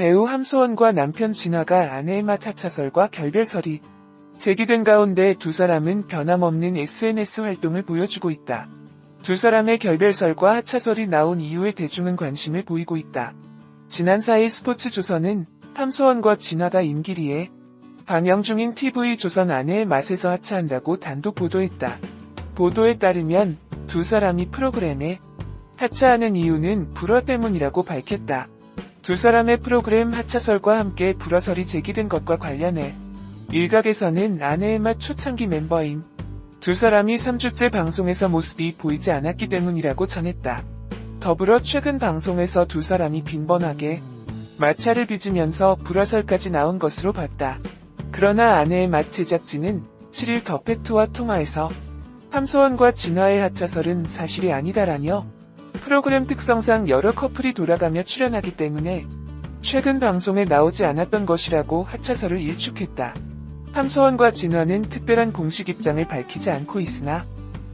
배우 함소원과 남편 진화가 아내의 맛 하차설과 결별설이 제기된 가운데 두 사람은 변함없는 SNS 활동을 보여주고 있다. 두 사람의 결별설과 하차설이 나온 이후에 대중은 관심을 보이고 있다. 지난 4일 스포츠조선은 함소원과 진화가 임기리에 방영 중인 TV조선 아내의 맛에서 하차한다고 단독 보도했다. 보도에 따르면 두 사람이 프로그램에 하차하는 이유는 불화 때문이라고 밝혔다. 두 사람의 프로그램 하차설과 함께 불화설이 제기된 것과 관련해 일각에서는 아내의 맛 초창기 멤버인 두 사람이 3주째 방송에서 모습이 보이지 않았기 때문이라고 전했다. 더불어 최근 방송에서 두 사람이 빈번하게 마찰을 빚으면서 불화설까지 나온 것으로 봤다. 그러나 아내의 맛 제작진은 7일 더 팩트와 통화에서 함소원과 진화의 하차설은 사실이 아니다라며 프로그램 특성상 여러 커플이 돌아가며 출연하기 때문에 최근 방송에 나오지 않았던 것이라고 하차설을 일축했다. 함소원과 진화는 특별한 공식 입장을 밝히지 않고 있으나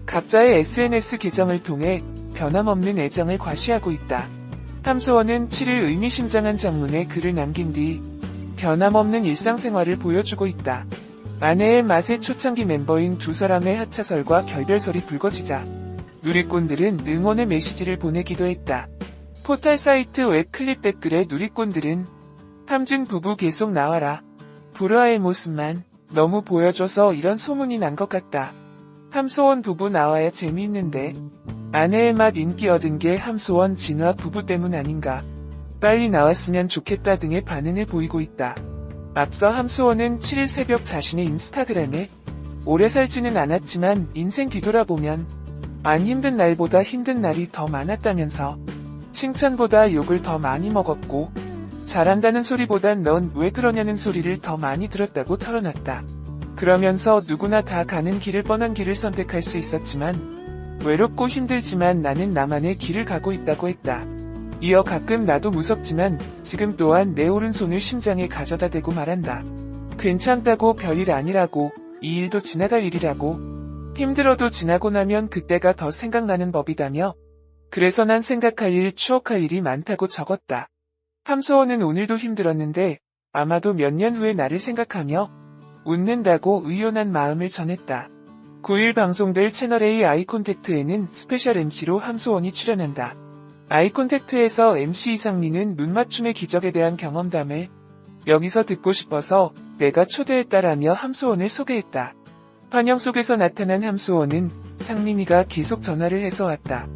각자의 SNS 계정을 통해 변함없는 애정을 과시하고 있다. 함소원은 7일 의미심장한 장문의 글을 남긴 뒤 변함없는 일상생활을 보여주고 있다. 아내의 맛의 초창기 멤버인 두 사람의 하차설과 결별설이 불거지자 누리꾼들은 응원의 메시지를 보내기도 했다. 포털 사이트 웹클립 댓글에 누리꾼들은 함진 부부 계속 나와라. 불화의 모습만 너무 보여줘서 이런 소문이 난 것 같다. 함소원 부부 나와야 재미있는데 아내의 맛 인기 얻은 게 함소원 진화 부부 때문 아닌가. 빨리 나왔으면 좋겠다 등의 반응을 보이고 있다. 앞서 함소원은 7일 새벽 자신의 인스타그램에 오래 살지는 않았지만 인생 뒤돌아보면 안 힘든 날보다 힘든 날이 더 많았다면서 칭찬보다 욕을 더 많이 먹었고 잘한다는 소리보단 넌 왜 그러냐는 소리를 더 많이 들었다고 털어놨다. 그러면서 누구나 다 가는 길을 뻔한 길을 선택할 수 있었지만 외롭고 힘들지만 나는 나만의 길을 가고 있다고 했다. 이어 가끔 나도 무섭지만 지금 또한 내 오른손을 심장에 가져다 대고 말한다. 괜찮다고 별일 아니라고 이 일도 지나갈 일이라고 힘들어도 지나고 나면 그때가 더 생각나는 법이다며 그래서 난 생각할 일, 추억할 일이 많다고 적었다. 함소원은 오늘도 힘들었는데 아마도 몇 년 후에 나를 생각하며 웃는다고 의연한 마음을 전했다. 9일 방송될 채널A 아이콘택트에는 스페셜 MC로 함소원이 출연한다. 아이콘택트에서 MC 이상민은 눈맞춤의 기적에 대한 경험담을 여기서 듣고 싶어서 내가 초대했다라며 함소원을 소개했다. 환영 속에서 나타난 함소원은 상민이가 계속 전화를 해서 왔다.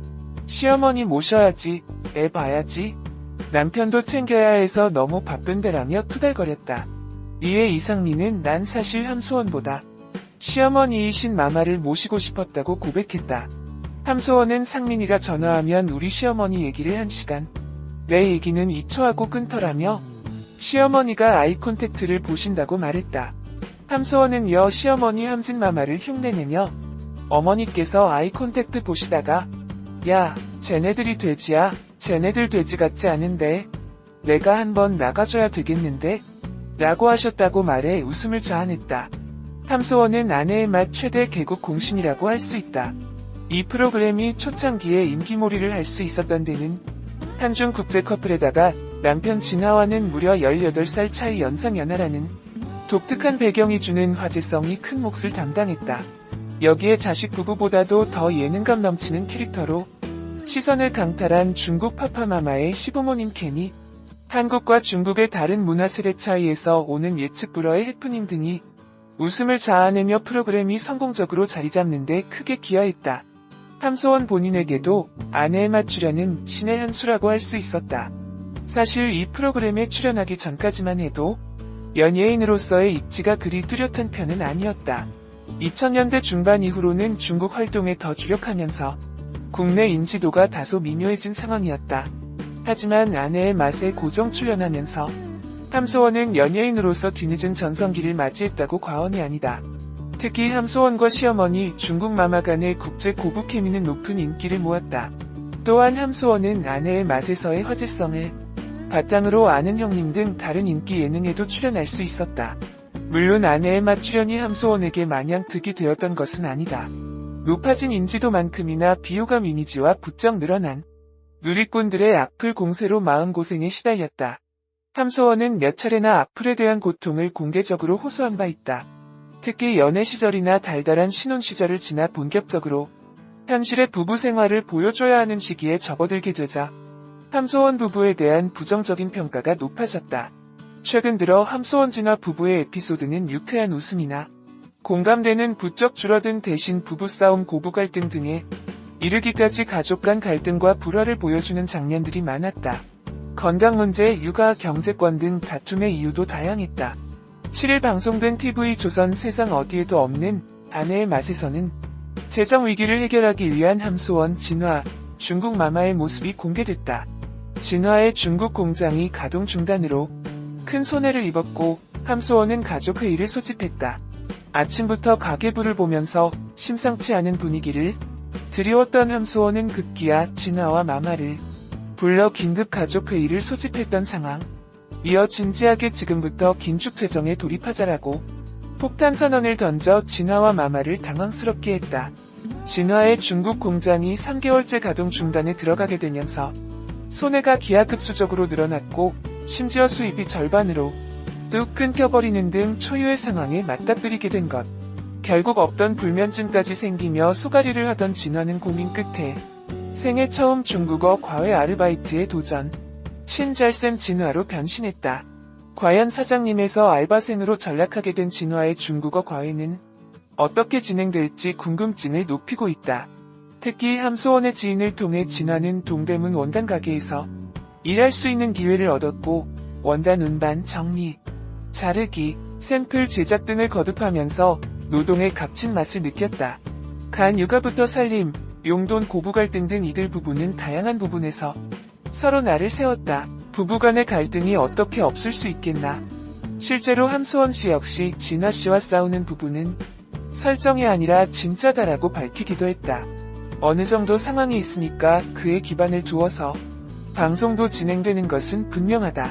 시어머니 모셔야지, 애 봐야지, 남편도 챙겨야 해서 너무 바쁜데라며 투덜거렸다. 이에 이상민은 난 사실 함소원보다 시어머니이신 마마를 모시고 싶었다고 고백했다. 함소원은 상민이가 전화하면 우리 시어머니 얘기를 1시간 내 얘기는 2초 하고 끊더라며 시어머니가 아이콘택트를 보신다고 말했다. 함소원은 이어 시어머니 함진마마를 흉내내며 어머니께서 아이콘택트 보시다가 야, 쟤네들이 돼지야, 쟤네들 돼지 같지 않은데 내가 한번 나가줘야 되겠는데? 라고 하셨다고 말해 웃음을 자아냈다. 함소원은 아내의 맛 최대 개국 공신이라고 할 수 있다. 이 프로그램이 초창기에 인기몰이를 할 수 있었던 데는 한중 국제 커플에다가 남편 진화와는 무려 18살 차이 연상연하라는 독특한 배경이 주는 화제성이 큰 몫을 담당했다. 여기에 자식 부부보다도 더 예능감 넘치는 캐릭터로 시선을 강탈한 중국 파파마마의 시부모님 케미, 한국과 중국의 다른 문화 세대 차이에서 오는 예측 불허의 해프닝 등이 웃음을 자아내며 프로그램이 성공적으로 자리잡는 데 크게 기여했다. 함소원 본인에게도 아내의 맛 출연은 신의 한 수라고 할 수 있었다. 사실 이 프로그램에 출연하기 전까지만 해도 연예인으로서의 입지가 그리 뚜렷한 편은 아니었다. 2000년대 중반 이후로는 중국 활동에 더 주력하면서 국내 인지도가 다소 미묘해진 상황이었다. 하지만 아내의 맛에 고정 출연하면서 함소원은 연예인으로서 뒤늦은 전성기를 맞이했다고 과언이 아니다. 특히 함소원과 시어머니 중국 마마 간의 국제 고부 케미는 높은 인기를 모았다. 또한 함소원은 아내의 맛에서의 화제성을 바탕으로 아는 형님 등 다른 인기 예능에도 출연할 수 있었다. 물론 아내의 맛 출연이 함소원에게 마냥 득이 되었던 것은 아니다. 높아진 인지도만큼이나 비호감 이미지와 부쩍 늘어난 누리꾼들의 악플 공세로 마음고생에 시달렸다. 함소원은 몇 차례나 악플에 대한 고통을 공개적으로 호소한 바 있다. 특히 연애 시절이나 달달한 신혼 시절을 지나 본격적으로 현실의 부부 생활을 보여줘야 하는 시기에 접어들게 되자 함소원 부부에 대한 부정적인 평가가 높아졌다. 최근 들어 함소원 진화 부부의 에피소드는 유쾌한 웃음이나 공감대는 부쩍 줄어든 대신 부부싸움 고부 갈등 등에 이르기까지 가족 간 갈등과 불화를 보여주는 장면들이 많았다. 건강 문제, 육아, 경제권 등 다툼의 이유도 다양했다. 7일 방송된 TV조선 세상 어디에도 없는 아내의 맛에서는 재정 위기를 해결하기 위한 함소원 진화 중국 마마의 모습이 공개됐다. 진화의 중국 공장이 가동 중단으로 큰 손해를 입었고 함소원은 가족 회의를 소집했다. 아침부터 가계부를 보면서 심상치 않은 분위기를 드리웠던 함소원은 급기야 진화와 마마를 불러 긴급 가족 회의를 소집했던 상황. 이어 진지하게 지금부터 긴축 재정에 돌입하자라고 폭탄 선언을 던져 진화와 마마를 당황스럽게 했다. 진화의 중국 공장이 3개월째 가동 중단에 들어가게 되면서 손해가 기하급수적으로 늘어났고 심지어 수입이 절반으로 뚝 끊겨버리는 등 초유의 상황에 맞닥뜨리게 된 것. 결국 없던 불면증까지 생기며 소가리를 하던 진화는 고민 끝에 생애 처음 중국어 과외 아르바이트에 도전. 친잘쌤 진화로 변신했다. 과연 사장님에서 알바생으로 전락하게 된 진화의 중국어 과외는 어떻게 진행될지 궁금증을 높이고 있다. 특히 함소원의 지인을 통해 진화는 동대문 원단 가게에서 일할 수 있는 기회를 얻었고 원단 운반, 정리, 자르기, 샘플 제작 등을 거듭하면서 노동의 값진 맛을 느꼈다. 간 육아부터 살림, 용돈 고부 갈등 등 이들 부부는 다양한 부분에서 서로 나를 세웠다. 부부간의 갈등이 어떻게 없을 수 있겠나. 실제로 함소원 씨 역시 진화 씨와 싸우는 부분은 설정이 아니라 진짜다라고 밝히기도 했다. 어느 정도 상황이 있으니까 그에 기반을 두어서 방송도 진행되는 것은 분명하다.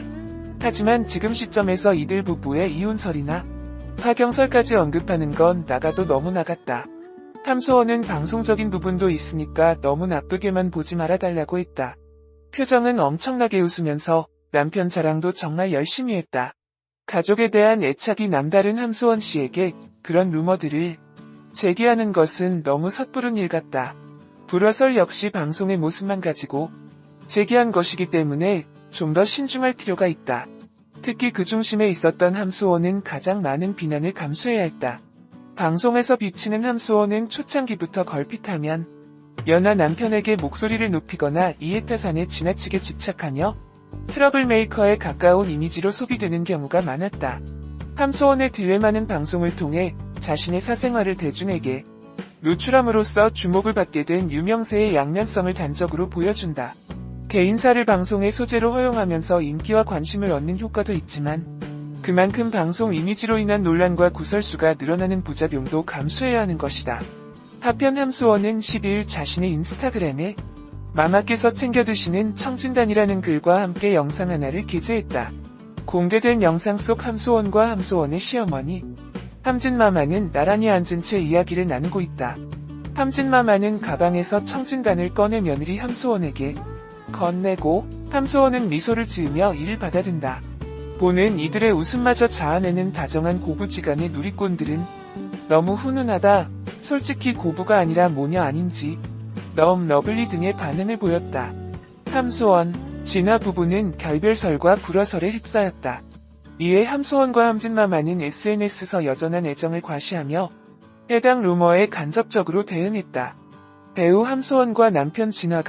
하지만 지금 시점에서 이들 부부의 이혼설이나 파경설까지 언급하는 건 나가도 너무 나갔다. 함소원은 방송적인 부분도 있으니까 너무 나쁘게만 보지 말아달라고 했다. 표정은 엄청나게 웃으면서 남편 자랑도 정말 열심히 했다. 가족에 대한 애착이 남다른 함소원 씨에게 그런 루머들을 제기하는 것은 너무 섣부른 일 같다. 불화설 역시 방송의 모습만 가지고 제기한 것이기 때문에 좀 더 신중할 필요가 있다. 특히 그 중심에 있었던 함소원은 가장 많은 비난을 감수해야 했다. 방송에서 비치는 함소원은 초창기부터 걸핏하면 연하 남편에게 목소리를 높이거나 이해타산에 지나치게 집착하며 트러블 메이커에 가까운 이미지로 소비되는 경우가 많았다. 함소원의 딜레마는 방송을 통해 자신의 사생활을 대중에게 노출함으로써 주목을 받게 된 유명세의 양면성을 단적으로 보여준다. 개인사를 방송의 소재로 허용하면서 인기와 관심을 얻는 효과도 있지만 그만큼 방송 이미지로 인한 논란과 구설수가 늘어나는 부작용도 감수해야 하는 것이다. 한편 함소원은 12일 자신의 인스타그램에 마마께서 챙겨 드시는 청진단이라는 글과 함께 영상 하나를 게재했다. 공개된 영상 속 함소원과 함소원의 시어머니 함진마마는 나란히 앉은 채 이야기를 나누고 있다. 함진마마는 가방에서 청진단을 꺼내 며느리 함소원에게 건네고 함소원은 미소를 지으며 이를 받아든다. 보는 이들의 웃음마저 자아내는 다정한 고부지간의 누리꾼들은 너무 훈훈하다. 솔직히 고부가 아니라 모녀 아닌지. 너무 러블리 등의 반응을 보였다. 함소원, 진화 부부는 결별설과 불화설에 휩싸였다. 이에 함소원과 함진마마는 SNS에서 여전한 애정을 과시하며 해당 루머에 간접적으로 대응했다. 배우 함소원과 남편 진화가